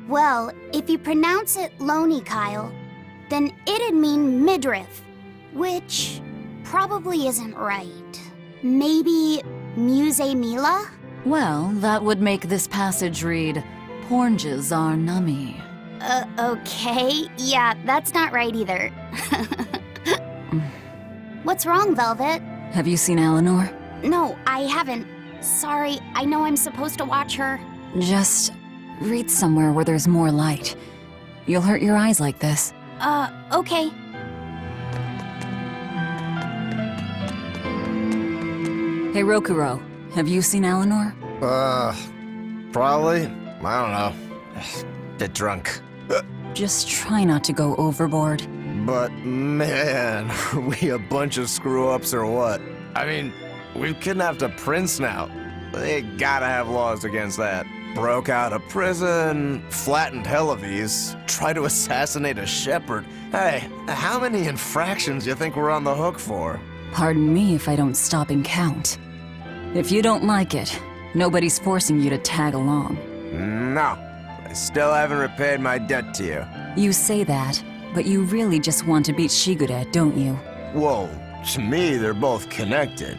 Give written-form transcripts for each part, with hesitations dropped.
Well, if you pronounce it Loney, Kyle, then it'd mean midriff, which probably isn't right. Maybe Muse Mila? Well, that would make this passage read, Pornges are nummy. Okay. Yeah, that's not right either. What's wrong, Velvet? Have you seen Eleanor? No, I haven't. Sorry, I know I'm supposed to watch her. Just read somewhere where there's more light. You'll hurt your eyes like this. Okay. Hey, Rokuro, have you seen Eleanor? Probably. I don't know. Bit drunk. Just try not to go overboard. But man, are we a bunch of screw-ups or what? I mean, we've kidnapped a prince now. They gotta have laws against that. Broke out of prison, flattened Helavis, tried to assassinate a shepherd. Hey, how many infractions you think we're on the hook for? Pardon me if I don't stop and count. If you don't like it, nobody's forcing you to tag along. No, I still haven't repaid my debt to you. You say that, but you really just want to beat Shigure, don't you? Whoa, to me they're both connected.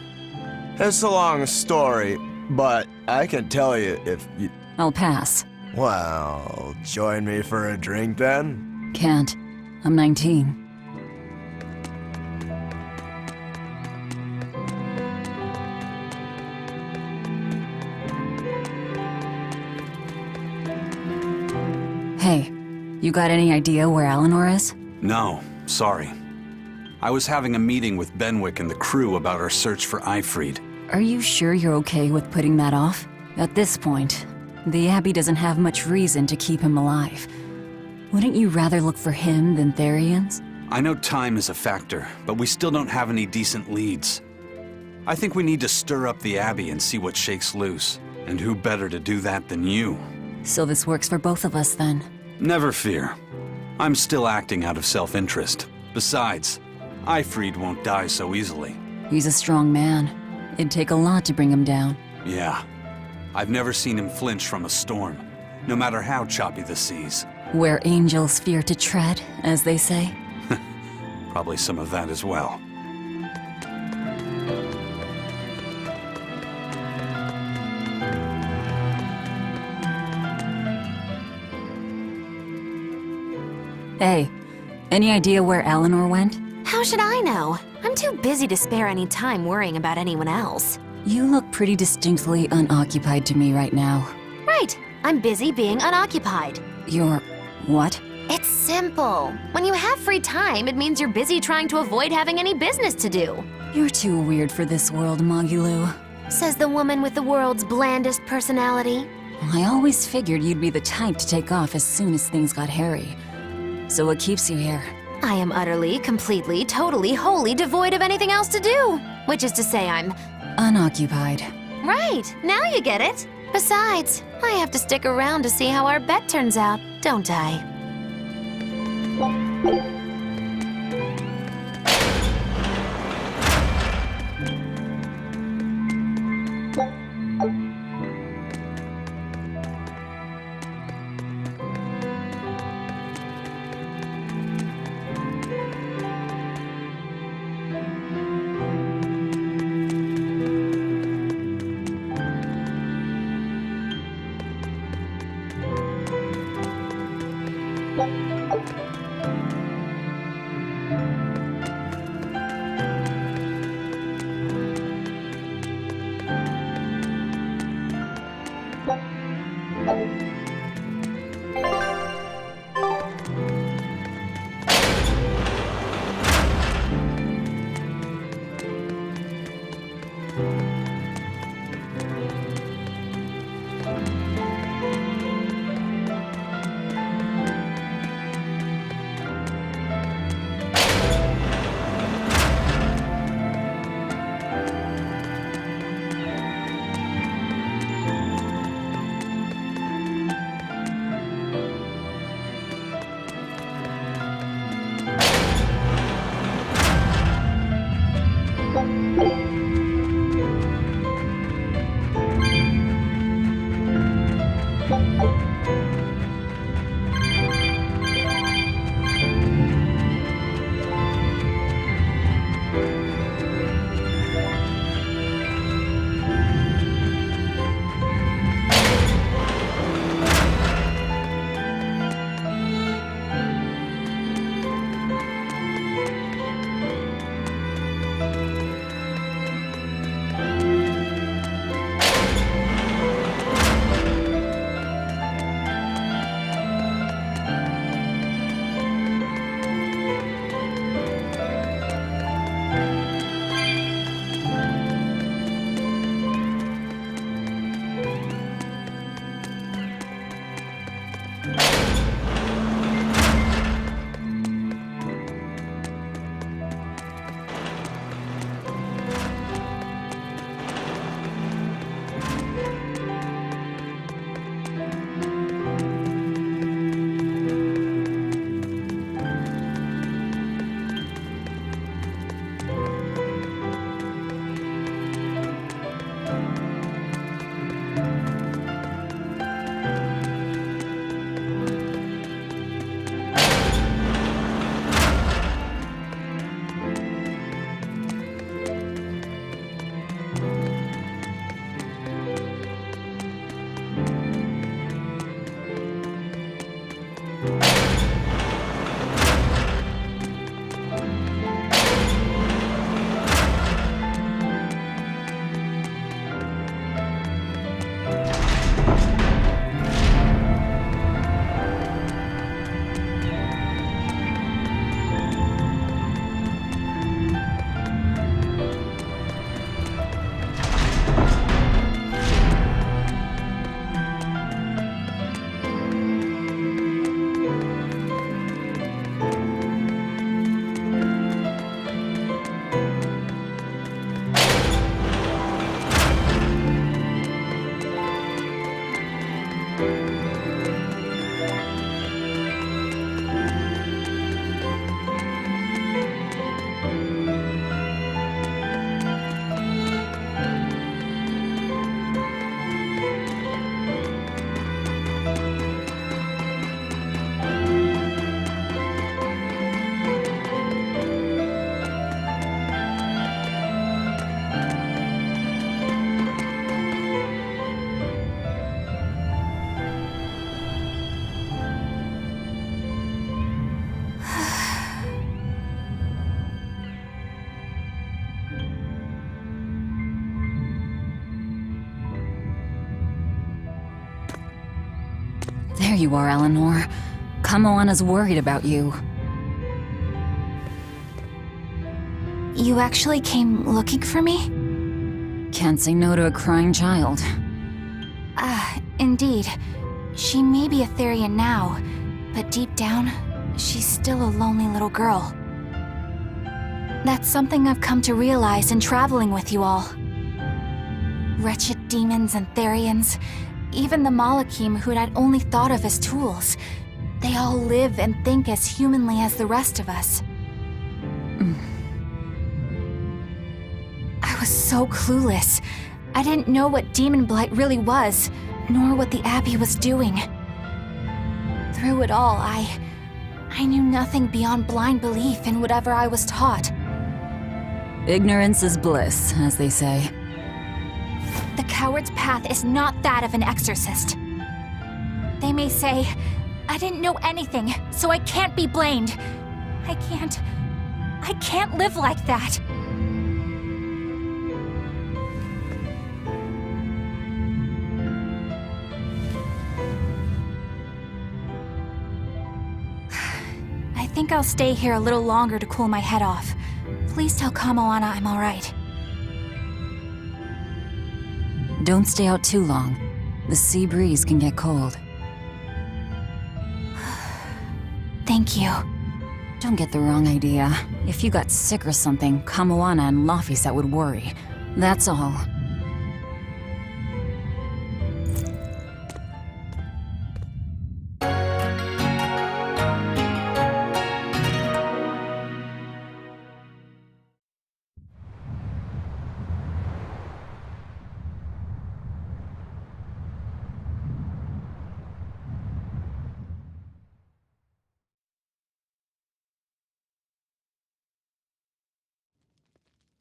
It's a long story, but I can tell you if you... I'll pass. Well, join me for a drink then? Can't. I'm 19. Hey, you got any idea where Eleanor is? No, sorry. I was having a meeting with Benwick and the crew about our search for Ifried. Are you sure you're okay with putting that off? At this point, the Abbey doesn't have much reason to keep him alive. Wouldn't you rather look for him than Therians? I know time is a factor, but we still don't have any decent leads. I think we need to stir up the Abbey and see what shakes loose. And who better to do that than you? So this works for both of us then? Never fear. I'm still acting out of self-interest. Besides, Ifried won't die so easily. He's a strong man. It'd take a lot to bring him down. Yeah. I've never seen him flinch from a storm, no matter how choppy the seas. Where angels fear to tread, as they say. Probably some of that as well. Hey, any idea where Eleanor went? How should I know? I'm too busy to spare any time worrying about anyone else. You look pretty distinctly unoccupied to me right now. Right. I'm busy being unoccupied. You're... what? It's simple. When you have free time, it means you're busy trying to avoid having any business to do. You're too weird for this world, Magilou. Says the woman with the world's blandest personality. I always figured you'd be the type to take off as soon as things got hairy. So what keeps you here? I am utterly, completely, totally, wholly devoid of anything else to do. Which is to say I'm... unoccupied. Right, now you get it. Besides, I have to stick around to see how our bet turns out, don't I? There you are, Eleanor. Kamoana's worried about you. You actually came looking for me? Can't say no to a crying child. Indeed. She may be a Therian now, but deep down, she's still a lonely little girl. That's something I've come to realize in traveling with you all. Wretched demons and Therians, even the Malakim who I'd only thought of as tools, they all live and think as humanly as the rest of us. I was so clueless. I didn't know what demon blight really was, nor what the Abbey was doing. Through it all, I knew nothing beyond blind belief in whatever I was taught. Ignorance is bliss, as they say. The coward's path is not that of an exorcist. They may say, I didn't know anything, so I can't be blamed. I can't live like that. I think I'll stay here a little longer to cool my head off. Please tell Kamoana I'm alright. Don't stay out too long. The sea breeze can get cold. Thank you. Don't get the wrong idea. If you got sick or something, Kamoana and Laphicet would worry. That's all.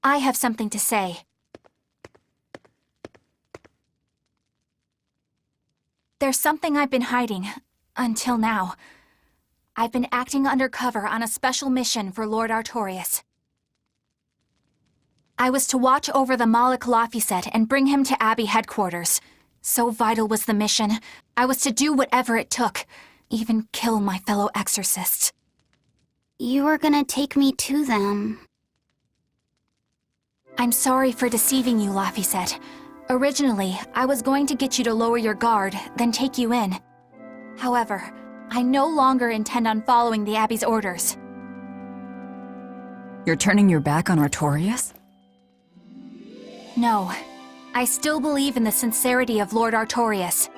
I have something to say. There's something I've been hiding, until now. I've been acting undercover on a special mission for Lord Artorias. I was to watch over the Malik Laphicet and bring him to Abbey headquarters. So vital was the mission, I was to do whatever it took, even kill my fellow exorcists. You were gonna take me to them. I'm sorry for deceiving you, Laphicet. Originally, I was going to get you to lower your guard, then take you in. However, I no longer intend on following the Abbey's orders. You're turning your back on Artorias? No. I still believe in the sincerity of Lord Artorias.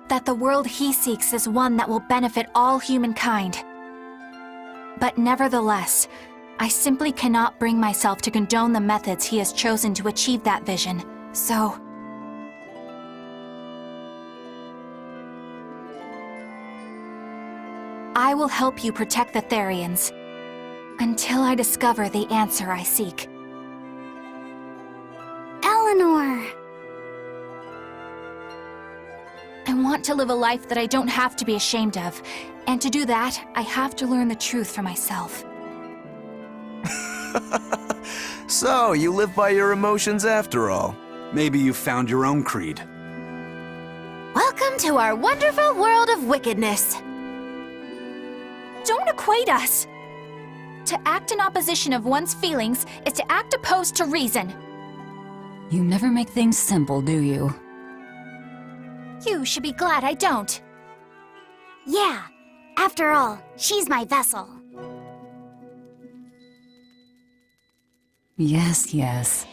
That the world he seeks is one that will benefit all humankind. But nevertheless, I simply cannot bring myself to condone the methods he has chosen to achieve that vision, so... I will help you protect the Therians, until I discover the answer I seek. Eleanor! I want to live a life that I don't have to be ashamed of, and to do that, I have to learn the truth for myself. So, you live by your emotions after all. Maybe you found your own creed. Welcome to our wonderful world of wickedness. Don't equate us! To act in opposition of one's feelings is to act opposed to reason. You never make things simple, do you? You should be glad I don't. Yeah, after all, she's my vessel. Yes, yes.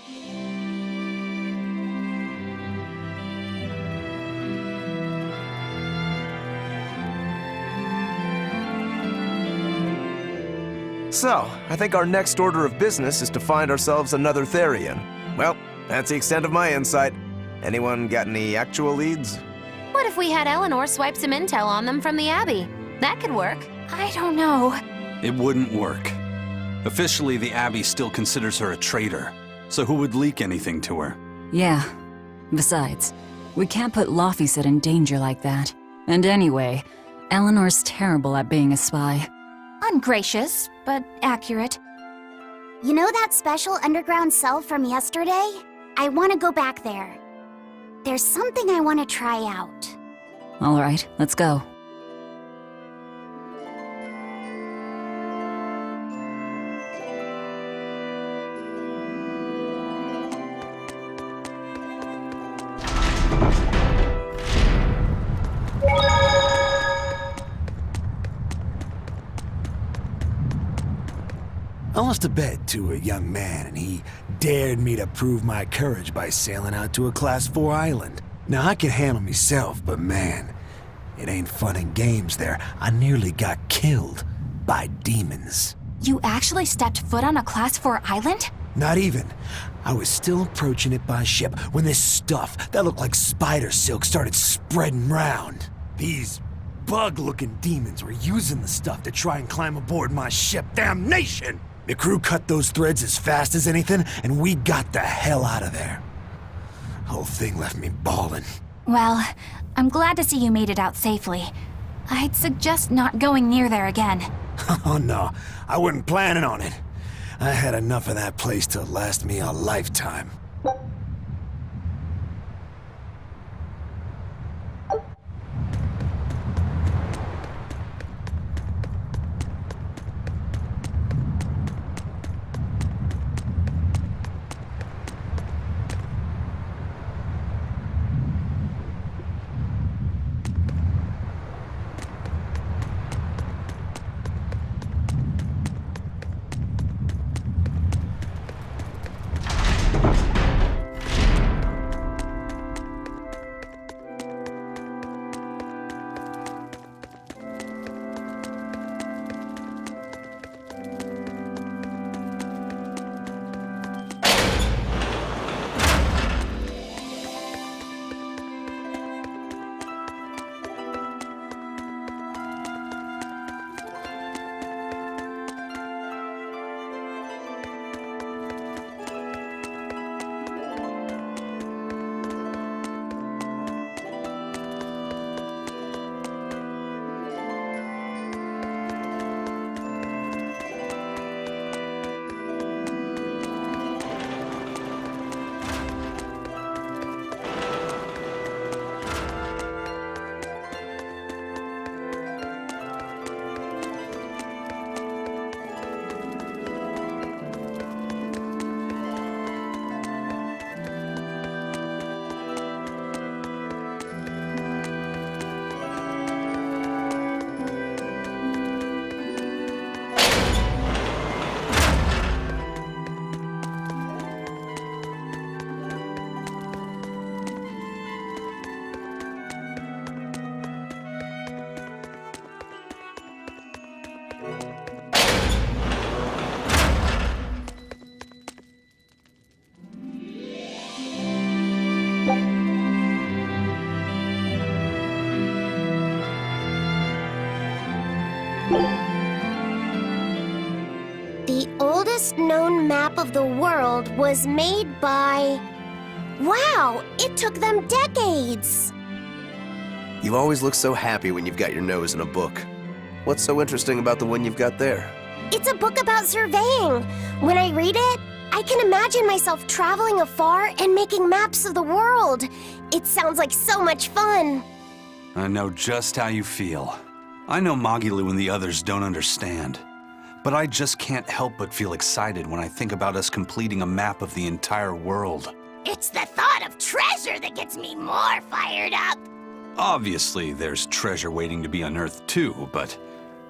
So, I think our next order of business is to find ourselves another Therian. Well, that's the extent of my insight. Anyone got any actual leads? What if we had Eleanor swipe some intel on them from the Abbey? That could work. I don't know. It wouldn't work. Officially, the Abbey still considers her a traitor. So who would leak anything to her? Yeah. Besides, we can't put Laphicet in danger like that. And anyway, Eleanor's terrible at being a spy. Ungracious, but accurate. You know that special underground cell from yesterday? I want to go back there. There's something I want to try out. All right, let's go. lost a bet to a young man, and he dared me to prove my courage by sailing out to a Class 4 island. Now, I can handle myself, but man, it ain't fun and games there. I nearly got killed by demons. You actually stepped foot on a Class 4 island? Not even. I was still approaching it by ship when this stuff that looked like spider silk started spreading round. These bug-looking demons were using the stuff to try and climb aboard my ship. Damnation! The crew cut those threads as fast as anything, and we got the hell out of there. Whole thing left me bawling. Well, I'm glad to see you made it out safely. I'd suggest not going near there again. Oh no, I wasn't planning on it. I had enough of that place to last me a lifetime. The oldest known map of the world was made by... Wow, it took them decades! You always look so happy when you've got your nose in a book. What's so interesting about the one you've got there? It's a book about surveying. When I read it, I can imagine myself traveling afar and making maps of the world. It sounds like so much fun. I know just how you feel. I know Magilu and the others don't understand. But I just can't help but feel excited when I think about us completing a map of the entire world. It's the thought of treasure that gets me more fired up. Obviously, there's treasure waiting to be unearthed too, but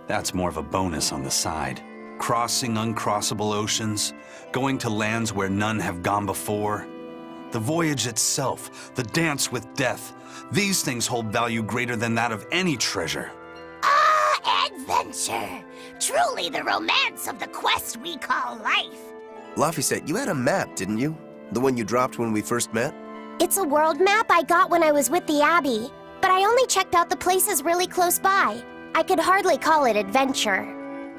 that's more of a bonus on the side. Crossing uncrossable oceans, going to lands where none have gone before. The voyage itself, the dance with death, these things hold value greater than that of any treasure. Ah, adventure! Truly the romance of the quest we call life. Laphicet, you had a map, didn't you? The one you dropped when we first met? It's a world map I got when I was with the Abbey, but I only checked out the places really close by. I could hardly call it adventure.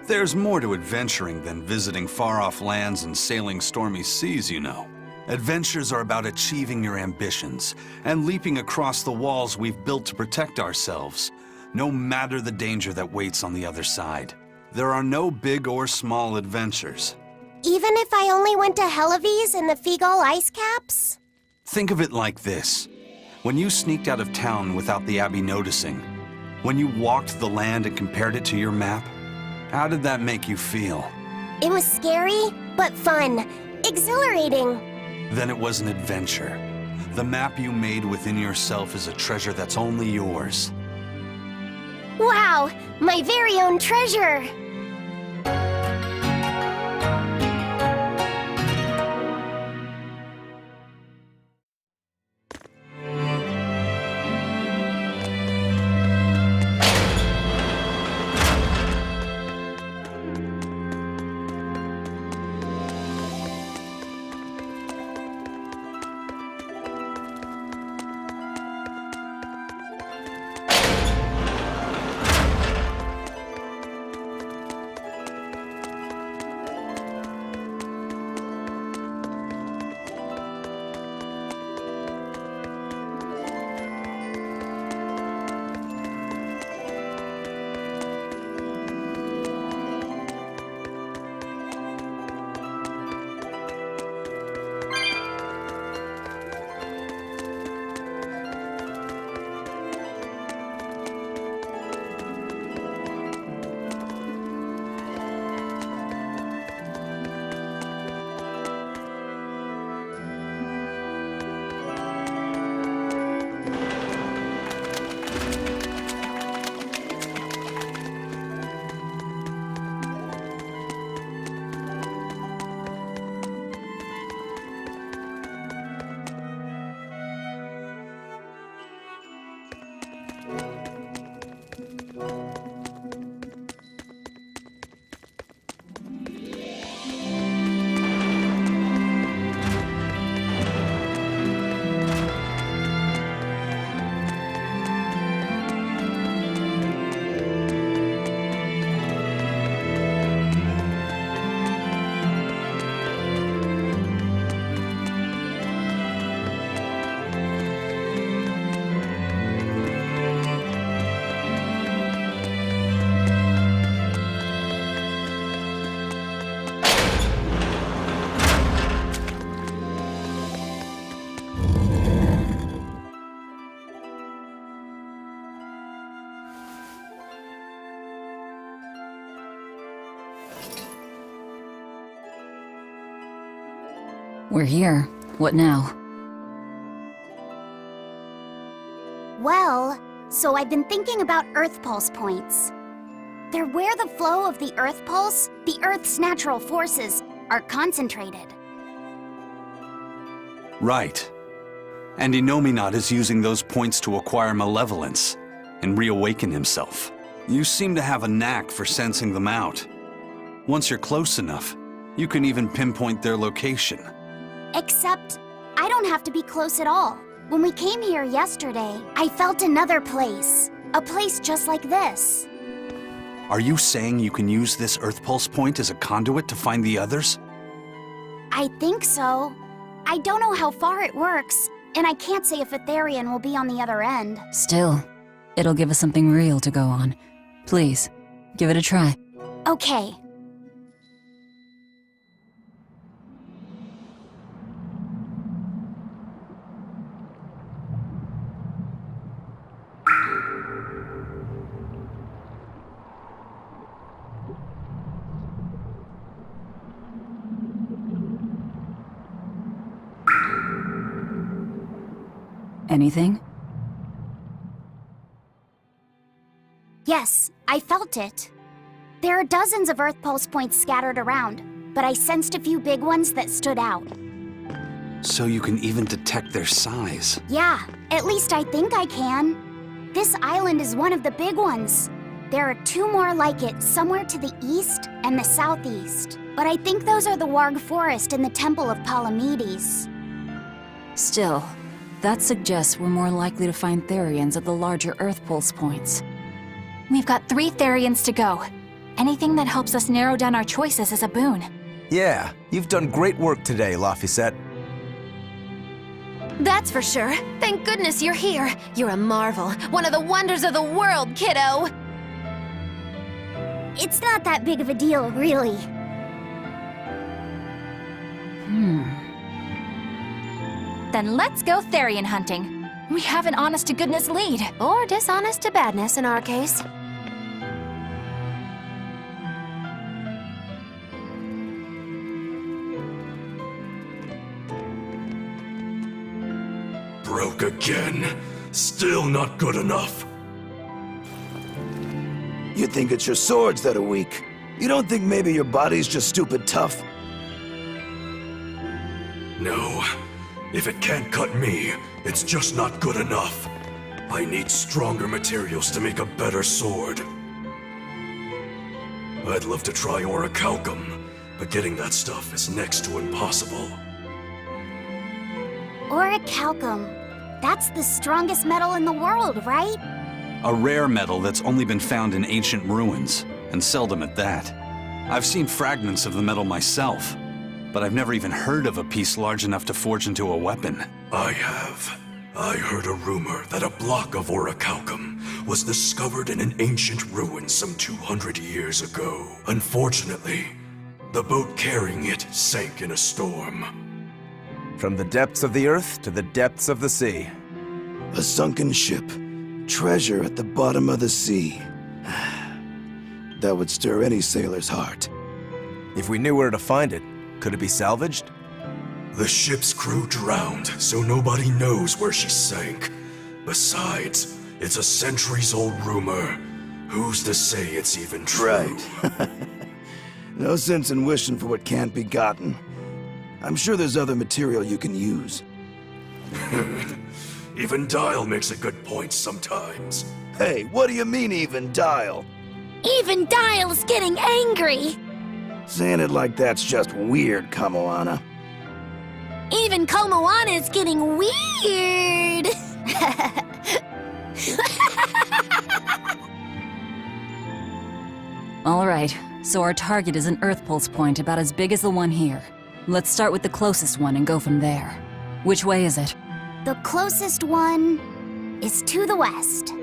There's more to adventuring than visiting far-off lands and sailing stormy seas, you know. Adventures are about achieving your ambitions and leaping across the walls we've built to protect ourselves, no matter the danger that waits on the other side. There are no big or small adventures. Even if I only went to Helavies and the Figal ice caps? Think of it like this. When you sneaked out of town without the Abbey noticing, when you walked the land and compared it to your map, how did that make you feel? It was scary, but fun. Exhilarating. Then it was an adventure. The map you made within yourself is a treasure that's only yours. Wow, my very own treasure! We're here. What now? Well, so I've been thinking about Earth Pulse points. They're where the flow of the Earth Pulse, the Earth's natural forces, are concentrated. Right. And Innominat is using those points to acquire malevolence and reawaken himself. You seem to have a knack for sensing them out. Once you're close enough, you can even pinpoint their location. Except, I don't have to be close at all. When we came here yesterday, I felt another place. A place just like this. Are you saying you can use this Earth Pulse point as a conduit to find the others? I think so. I don't know how far it works, and I can't say if Etherian will be on the other end. Still, it'll give us something real to go on. Please, give it a try. Okay. Anything? Yes, I felt it. There are dozens of Earth Pulse points scattered around, but I sensed a few big ones that stood out. So you can even detect their size. Yeah, at least I think I can. This island is one of the big ones. There are two more like it somewhere to the east and the southeast. But I think those are the Warg Forest and the Temple of Palamedes. Still, that suggests we're more likely to find Therians at the larger Earth Pulse points. We've got 3 Therians to go. Anything that helps us narrow down our choices is a boon. Yeah, you've done great work today, Laphicet. That's for sure. Thank goodness you're here. You're a marvel. One of the wonders of the world, kiddo. It's not that big of a deal, really. Then let's go Therian hunting. We have an honest-to-goodness lead. Or dishonest to badness in our case. Broke again. Still not good enough. You think it's your swords that are weak. You don't think maybe your body's just stupid tough? No. If it can't cut me, it's just not good enough. I need stronger materials to make a better sword. I'd love to try orichalcum, but getting that stuff is next to impossible. Orichalcum. That's the strongest metal in the world, right? A rare metal that's only been found in ancient ruins, and seldom at that. I've seen fragments of the metal myself, but I've never even heard of a piece large enough to forge into a weapon. I have. I heard a rumor that a block of orichalcum was discovered in an ancient ruin some 200 years ago. Unfortunately, the boat carrying it sank in a storm. From the depths of the earth to the depths of the sea. A sunken ship. Treasure at the bottom of the sea. That would stir any sailor's heart. If we knew where to find it, could it be salvaged? The ship's crew drowned, so nobody knows where she sank. Besides, it's a centuries-old rumor. Who's to say it's even true? Right. No sense in wishing for what can't be gotten. I'm sure there's other material you can use. Even Dial makes a good point sometimes. Hey, what do you mean, even Dial? Even Dial's getting angry! Saying it like that's just weird, Kamoana. Even Komoana's getting weird! Alright, so our target is an Earth Pulse point about as big as the one here. Let's start with the closest one and go from there. Which way is it? The closest one is to the west.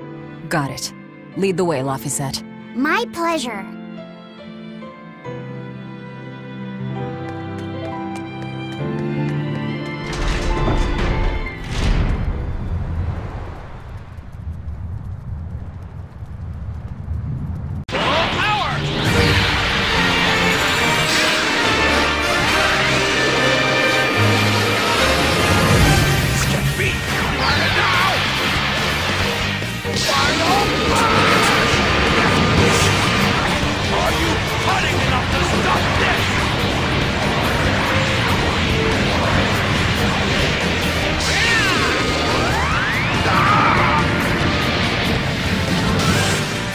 Got it. Lead the way, Laphicet. My pleasure.